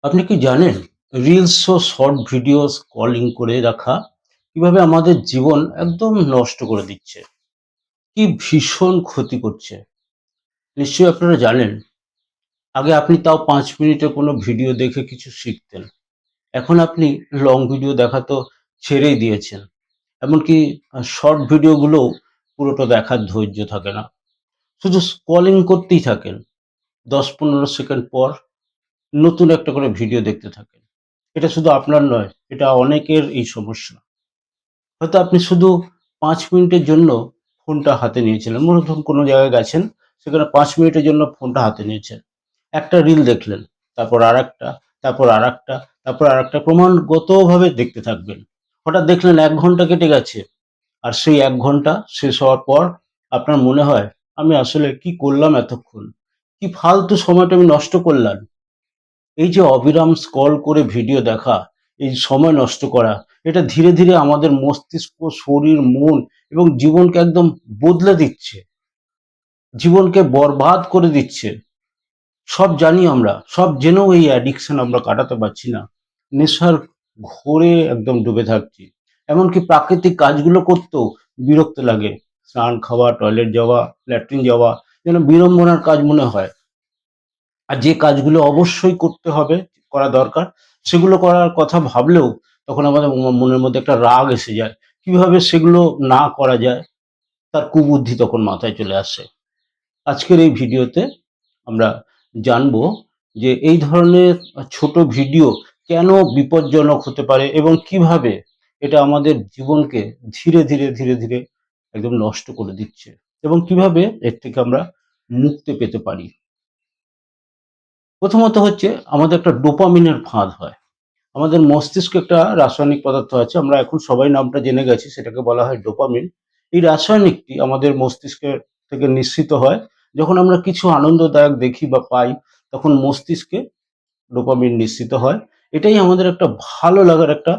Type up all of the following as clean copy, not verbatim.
আপনি কি জানেন রিলস ও শর্ট ভিডিও স্ক্রলিং করে রাখা কিভাবে আমাদের জীবন একদম নষ্ট করে দিচ্ছে? কি ভীষণ ক্ষতি করছে। নিশ্চয়ই আপনারা জানেন, আগে আপনি তাও ৫ মিনিটের কোনো ভিডিও দেখে কিছু শিখতেন। এখন আপনি লং ভিডিও দেখা তো ছেড়েই দিয়েছেন। এমনকি শর্ট ভিডিওগুলোও পুরোটা দেখার ধৈর্য থাকে না। শুধু স্ক্রলিং করতেই থাকেন। ১০-১৫ সেকেন্ড পর নতুন একটা করে ভিডিও দেখতে থাকেন। এটা শুধু আপনার নয়, এটা অনেকের এই সমস্যা। হয়তো আপনি শুধু ৫ মিনিটের জন্য ফোনটা হাতে নিয়েছিলেন। মনে করুন কোনো জায়গায় গেছেন, সেখানে ৫ মিনিটের জন্য ফোনটা হাতে নিয়েছেন। একটা রিল দেখলেন, তারপর আরেকটা, তারপর আরেকটা, তারপর আরেকটা, ক্রমাগতভাবে দেখতে থাকবেন। হঠাৎ দেখলেন ১ ঘন্টা কেটে গেছে। আর সেই ১ ঘন্টা শেষ হওয়ার পর আপনার মনে হয়, আমি আসলে কি করলাম এতক্ষণ? কি ফালতু সময়টা আমি নষ্ট করলাম। এই যে অবিরাম স্ক্রল করে ভিডিও দেখা, এই সময় নষ্ট করা, এটা ধীরে ধীরে আমাদের মস্তিষ্ক, শরীর, মন এবং জীবনকে একদম বদলে দিচ্ছে। জীবনকে বরবাদ করে দিচ্ছে। সব জানি আমরা, সব জেনেও এই অ্যাডিকশন আমরা কাটাতে পারছি না। নেশার ঘোরে একদম ডুবে থাকছি। এমনকি প্রাকৃতিক কাজগুলো করতেও বিরক্ত লাগে। স্নান, খাওয়া, টয়লেট যাওয়া, ল্যাট্রিন যাওয়া যেন বিড়ম্বনার কাজ মনে হয়। আর যে কাজগুলো অবশ্যই করতে হবে, করা দরকার, সেগুলো করার কথা ভাবলেও তখন আমাদের মনের মধ্যে একটা রাগ এসে যায়। কিভাবে সেগুলো না করা যায়, তার কুবুদ্ধি তখন মাথায় চলে আসে। আজকের এই ভিডিওতে আমরা জানবো যে এই ধরনের ছোট ভিডিও কেন বিপজ্জনক হতে পারে এবং কিভাবে এটা আমাদের জীবনকে ধীরে ধীরে ধীরে ধীরে একদম নষ্ট করে দিচ্ছে এবং কিভাবে এর থেকে আমরা মুক্তি পেতে পারি। প্রথমত হচ্ছে, আমাদের একটা ডোপামিনের ফাঁদ হয়। আমাদের মস্তিষ্কে একটা রাসায়নিক পদার্থ আছে, আমরা এখন সবাই নামটা জেনে গেছি, সেটাকে বলা হয় ডোপামিন। এই রাসায়নিকটি আমাদের মস্তিষ্কের থেকে নিঃসৃত হয় যখন আমরা কিছু আনন্দদায়ক দেখি বা পাই, তখন মস্তিষ্কে ডোপামিন নিঃসৃত হয়। এটাই আমাদের একটা ভালো লাগার একটা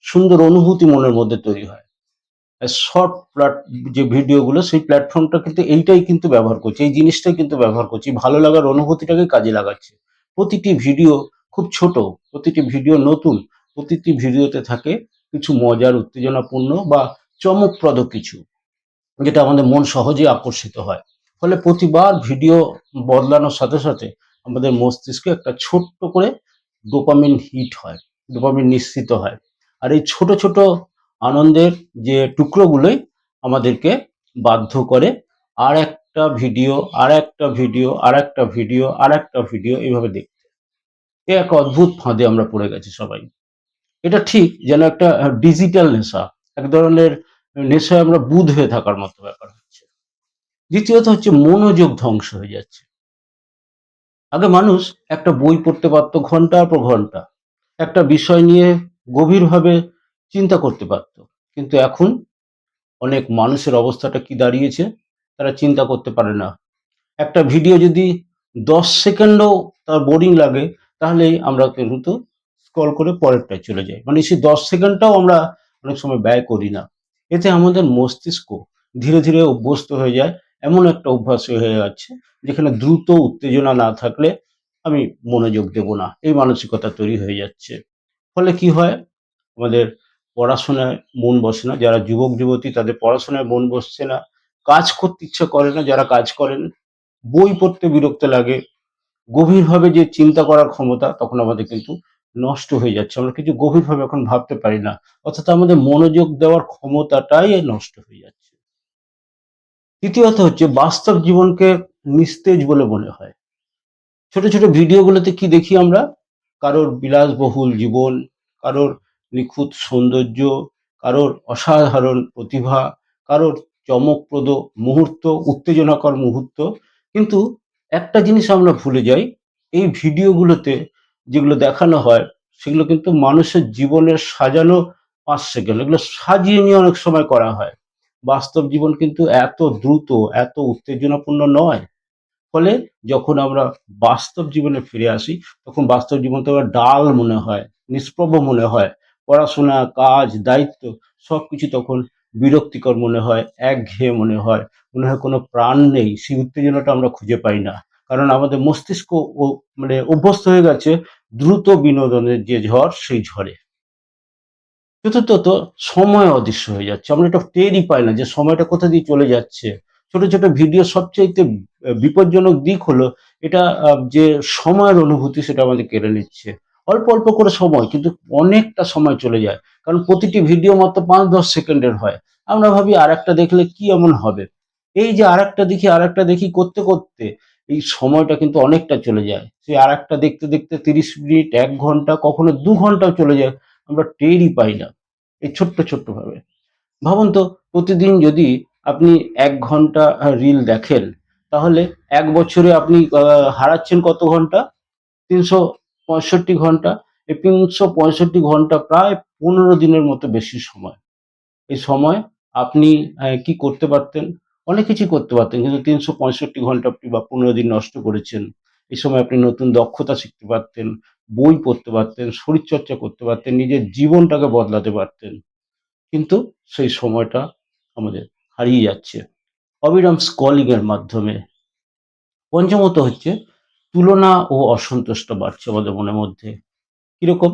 সুন্দর অনুভূতি মনের মধ্যে তৈরি হয়। শর্ট যে ভিডিওগুলো, সেই প্ল্যাটফর্মটা কিন্তু এইটাই কিন্তু ব্যবহার করছে, এই জিনিসটাই কিন্তু ব্যবহার করছে, এই ভালো লাগার অনুভূতিটাকে কাজে লাগাচ্ছে। প্রতিটি ভিডিও খুব ছোট, প্রতিটি ভিডিও নতুন, প্রতিটি ভিডিওতে থাকে কিছু মজার, উত্তেজনাপূর্ণ বা চমকপ্রদ কিছু, যেটা আমাদের মন সহজেই আকর্ষিত হয়। ফলে প্রতিবার ভিডিও বদলানোর সাথে সাথে আমাদের মস্তিষ্কে একটা ছোট্ট করে ডোপামিন হিট হয়, ডোপামিন নিঃসৃত হয়। আর এই ছোট ছোট আনন্দের যে টুকরোগুলোই আমাদেরকে বাধ্য করে আর একটা ভিডিও, আর একটা ভিডিও, আর একটা ভিডিও, আর একটা ভিডিও, এইভাবে দেখতে। এ এক অদ্ভুত ফাঁদে আমরা পড়ে গেছি সবাই। এটা ঠিক যেন একটা ডিজিটাল নেশা, এক ধরনের নেশায় আমরা বুঁদ হয়ে থাকার মতো ব্যাপার হচ্ছে। দ্বিতীয়ত হচ্ছে, মনোযোগ ধ্বংস হয়ে যাচ্ছে। আগে মানুষ একটা বই পড়তে পারতো ঘন্টার পর ঘন্টা, একটা বিষয় নিয়ে গভীরভাবে চিন্তা করতে পারতো। কিন্তু এখন অনেক মানুষের অবস্থাটা কি দাঁড়িয়েছে, তারা চিন্তা করতে পারে না। একটা ভিডিও যদি ১০ সেকেন্ডও তার বোরিং লাগে, তাহলেই আমরা কিন্তু স্ক্রল করে পরেরটায় চলে যাই। মানে সেই ১০ সেকেন্ডটাও আমরা অনেক সময় ব্যয় করি না। এতে আমাদের মস্তিষ্ক ধীরে ধীরে অভ্যস্ত হয়ে যায়, এমন একটা অভ্যাস হয়ে যাচ্ছে যেখানে দ্রুত উত্তেজনা না থাকলে আমি মনোযোগ দেব না, এই মানসিকতা তৈরি হয়ে যাচ্ছে। ফলে কি হয়, আমাদের পড়াশোনায় মন বসে না। যারা যুবক যুবতী, তাদের পড়াশোনায় মন বসছে না, কাজ করতে ইচ্ছা করে না যারা কাজ করেন, বই পড়তে বিরক্ত লাগে, গভীরভাবে যে চিন্তা করার ক্ষমতা তখন আমাদের কিন্তু নষ্ট হয়ে যাচ্ছে। আমরা কিছু গভীরভাবে এখন ভাবতে পারি না। অর্থাৎ আমাদের মনোযোগ দেওয়ার ক্ষমতাটাই নষ্ট হয়ে যাচ্ছে। তৃতীয়ত হচ্ছে, বাস্তব জীবনকে নিস্তেজ বলে মনে হয়। ছোট ছোট ভিডিওগুলোতে কি দেখি আমরা? কারোর বিলাসবহুল জীবন, কারোর নিখুঁত সৌন্দর্য, কারোর অসাধারণ প্রতিভা, কারোর চমকপ্রদ মুহূর্ত, উত্তেজনাকর মুহূর্ত। কিন্তু একটা জিনিস আমরা ভুলে যাই, এই ভিডিওগুলোতে যেগুলো দেখানো হয়, সেগুলো কিন্তু মানুষের জীবনের সাজানো ৫ সেকেন্ড। এগুলো সাজিয়ে নিয়ে অনেক সময় করা হয়। বাস্তব জীবন কিন্তু এত দ্রুত, এত উত্তেজনাপূর্ণ নয়। ফলে যখন আমরা বাস্তব জীবনে ফিরে আসি, তখন বাস্তব জীবনটা আবার ডাল মনে হয়, নিষ্প্রভ মনে হয়। পড়াশোনা, কাজ, দায়িত্ব সবকিছু তখন বিরক্তিকর মনে হয়, একঘেয়ে মনে হয় কোনো প্রাণ নেই। সেই উত্তেজনাটা আমরা খুঁজে পাই না। কারণ আমাদের মস্তিষ্ক ও মানে অভ্যস্ত হয়ে গেছে দ্রুত বিনোদনের যে ঝড়, সেই ঝড়ে চতুর্থত সময় অদৃশ্য হয়ে যাচ্ছে। আমরা এটা টেরই পাই না যে সময়টা কোথা দিয়ে চলে যাচ্ছে। ছোট ছোট ভিডিও সবচাইতে বিপজ্জনক দিক হলো এটা, যে সময়ের অনুভূতি সেটা আমাদের কেড়ে নিচ্ছে। অল্প অল্প করে সময়, কিন্তু অনেকটা সময় চলে যায়, কারণ প্রতিটি ভিডিও মাত্র 5-10 সেকেন্ডের হয়। আমরা ভাবি আর একটা দেখলে কি এমন হবে। এই যে আর একটা দেখি করতে করতে এই সময়টা কিন্তু অনেকটা চলে যায়। সেই আর একটা দেখতে দেখতে 30 মিনিট, 1 ঘন্টা, কখনো 2 ঘন্টাও চলে যায়, আমরা টেরই পাই না। এই ছোট্ট ছোট্ট ভাবে ভাবুন তো, প্রতিদিন যদি আপনি 1 ঘন্টা রিল দেখেন, তাহলে 1 বছরে আপনি হারাচ্ছেন কত ঘন্টা? 365 ঘন্টা। এই 365 ঘন্টা প্রায় 15 দিনের মতো বেশি সময়। এই সময় আপনি কি করতে পারতেন? অনেক কিছুই করতে পারতেন, কিন্তু 365 ঘন্টা আপনি বা 15 দিন নষ্ট করেছেন। এই সময় আপনি নতুন দক্ষতা শিখতে পারতেন, বই পড়তে পারতেন, শরীরচর্চা করতে পারতেন, নিজের জীবনটাকে বদলাতে পারতেন। কিন্তু সেই সময়টা আমাদের হারিয়ে যাচ্ছে অবিরাম স্ক্রলিং এর মাধ্যমে। পঞ্চমত হচ্ছে তুলনা ও অসন্তোষটা বাড়ছে আমাদের মনের মধ্যে। কিরকম?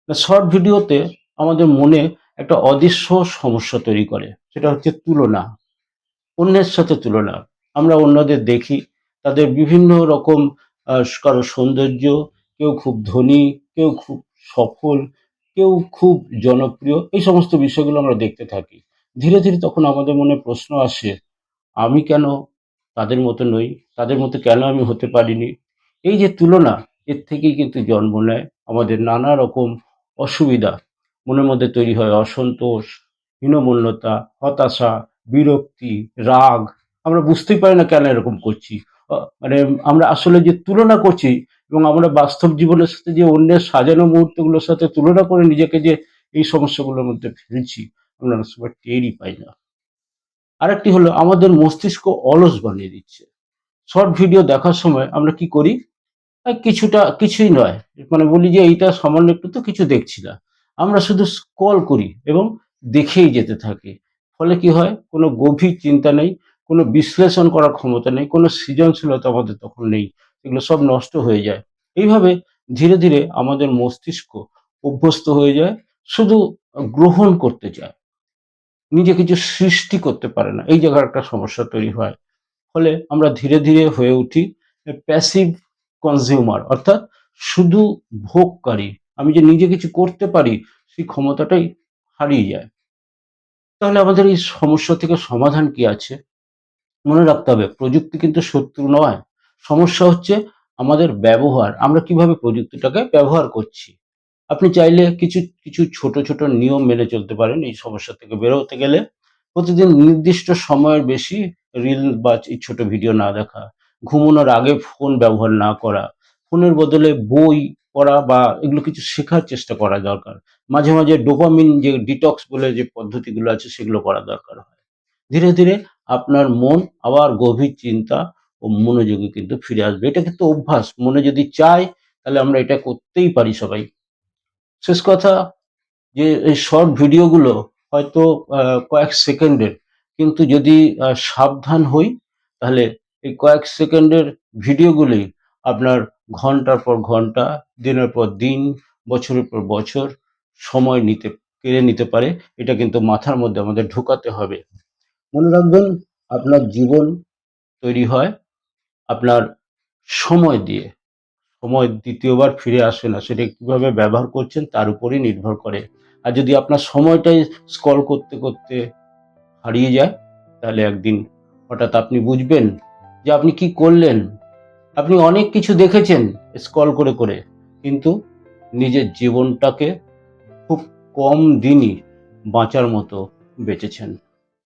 না, শর্ট ভিডিওতে আমাদের মনে একটা অদৃশ্য সমস্যা তৈরি করে। সেটা হচ্ছে তুলনা। অন্যের সাথে তুলনা। আমরা অন্যদের দেখি, তাদের বিভিন্ন রকম কারো সৌন্দর্য, কেউ খুব ধনী, কেউ খুব সফল, কেউ খুব জনপ্রিয়। এই সমস্ত বিষয়গুলো আমরা দেখতে থাকি। ধীরে ধীরে তখন আমাদের মনে প্রশ্ন আসে, আমি কেন তাদের মতো নই? তাদের মতো কেন আমি হতে পারিনি? এই যে তুলনা, এর থেকেই কিন্তু জন্ম নেয় আমাদের নানা রকম অসুবিধা। মনের মধ্যে তৈরি হয় অসন্তোষ, হীনমন্যতা, হতাশা, বিরক্তি, রাগ। আমরা বুঝতেই পারি না কেন এরকম করছি। মানে আমরা আসলে যে তুলনা করছি, এবং আমরা বাস্তব জীবনের সাথে যে অন্যের সাজানো মুহূর্তগুলোর সাথে তুলনা করে নিজেকে যে এই সমস্যাগুলোর মধ্যে ফেলছি, আমরা অনেক সময় টেরই পাই না। আরেকটি হলো আমাদের মস্তিষ্ক অলস বানিয়ে দিচ্ছে। শর্ট ভিডিও দেখার সময় আমরা কি করি? কিছুই নয়। মানে বলি যে এইটা সামান্য একটু তো, কিছু দেখছি না। আমরা শুধু স্ক্রল করি এবং দেখেই যেতে থাকি। ফলে কি হয়? কোনো গভীর চিন্তা নেই, কোনো বিশ্লেষণ করার ক্ষমতা নেই, কোনো সৃজনশীলতা আমাদের তখন নেই। এগুলো সব নষ্ট হয়ে যায়। এইভাবে ধীরে ধীরে আমাদের মস্তিষ্ক অভ্যস্ত হয়ে যায়, শুধু গ্রহণ করতে চায়। নিজে কিছু সৃষ্টি করতে পারে না। এই জায়গায় একটা সমস্যা তৈরি হয়। ফলে আমরা ধীরে ধীরে হয়ে উঠি প্যাসিভ কনজিউমার, অর্থাৎ শুধু ভোগকারী। আমি যে নিজে কিছু করতে পারি, সেই ক্ষমতাটাই হারিয়ে যায়। তাহলে আমাদের এই সমস্যা থেকে সমাধান কি আছে? মনে রাখতে হবে, প্রযুক্তি কিন্তু শত্রু নয়। সমস্যা হচ্ছে আমাদের ব্যবহার। আমরা কিভাবে প্রযুক্তিটাকে ব্যবহার করছি। আপনি চাইলে কিছু কিছু ছোট ছোট নিয়ম মেনে চলতে পারেন এই সমস্যা থেকে বেরোতে গেলে। প্রতিদিন নির্দিষ্ট সময়ের বেশি রিল বা এই ছোট ভিডিও না দেখা, ঘুমানোর আগে ফোন ব্যবহার না করা, ফোনের বদলে বই পড়া বা এগুলো কিছু শেখার চেষ্টা করা দরকার। মাঝে মাঝে ডোপামিন যে ডিটক্স বলে যে পদ্ধতিগুলো আছে, সেগুলো করা দরকার হয়। ধীরে ধীরে আপনার মন আবার গভীর চিন্তা ও মনোযোগে কিন্তু ফিরে আসবে। এটা কিন্তু অভ্যাস। মনে যদি চায়, তাহলে আমরা এটা করতেই পারি সবাই। শেষ কথা, যে এই শর্ট ভিডিওগুলো হয়তো কয়েক সেকেন্ডের, কিন্তু যদি সাবধান হই, তাহলে এই কয়েক সেকেন্ডের ভিডিওগুলি আপনার ঘন্টার পর ঘন্টা, দিনের পর দিন, বছরের পর বছর সময় কেড়ে নিতে পারে। এটা কিন্তু মাথার মধ্যে আমাদের ঢোকাতে হবে। মনে রাখবেন, আপনার জীবন তৈরি হয় আপনার সময় দিয়ে। সময় দ্বিতীয়বার ফিরে আসে না। সেটা কিভাবে ব্যবহার করছেন তার উপরেই নির্ভর করে। আর যদি আপনার সময়টাই স্ক্রল করতে করতে হারিয়ে যায়, তাহলে একদিন হঠাৎ আপনি বুঝবেন যে আপনি কি করলেন। আপনি অনেক কিছু দেখেছেন স্ক্রল করে করে, কিন্তু নিজের জীবনটাকে খুব কম দিনই বাঁচার মতো বেঁচেছেন।